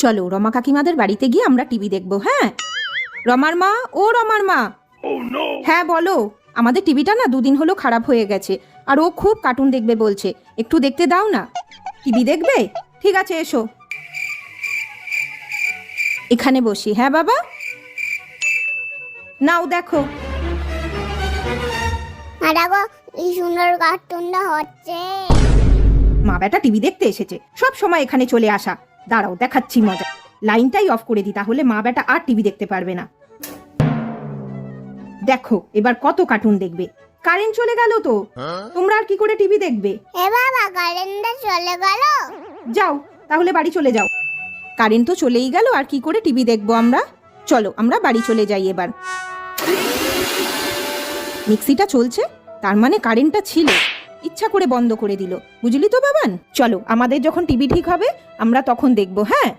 চলো রমা কাকিমাদের বাড়িতে গিয়ে আমরা টিভি দেখবো। হ্যাঁ রমার মা, ও রমার মা। হ্যাঁ বলো, আমাদের টিভিটা না 2 দিন হলো খারাপ হয়ে গেছে, আর ও খুব কার্টুন দেখবে বলছে, একটু দেখতে দাও না। টিভি দেখবে? ঠিক আছে এসো, এখানে বসি। হ্যাঁ বাবা, নাও দেখো। দেখো এই সুন্দর কার্টুনটা হচ্ছে। মা বেটা টিভি দেখতে এসেছে, সব সময় এখানে চলে আসা। দাঁড়াও দেখাচ্ছি মজা। লাইনটাই অফ করে দিই, তাহলে মা বেটা আর টিভি দেখতে পারবে না। দেখো এবার কত কার্টুন দেখবে। কারেন্ট চলে গেল তো, তোমরা আর কি করে টিভি দেখবে? এ বাবা, কারেন্টটা চলে গেল। যাও তাহলে বাড়ি চলে যাও। কারেন্ট তো চলেই গেল, আর কি করে টিভি দেখবো আমরা? চলো আমরা বাড়ি চলে যাই এবার। মিক্সিটা চলছে, তার মানে কারেন্টটা ছিল, ইচ্ছা করে বন্ধ করে দিল, বুঝলি তো বাবান। চলো আমাদের যখন টিভি ঠিক হবে আমরা তখন দেখবো। হ্যাঁ।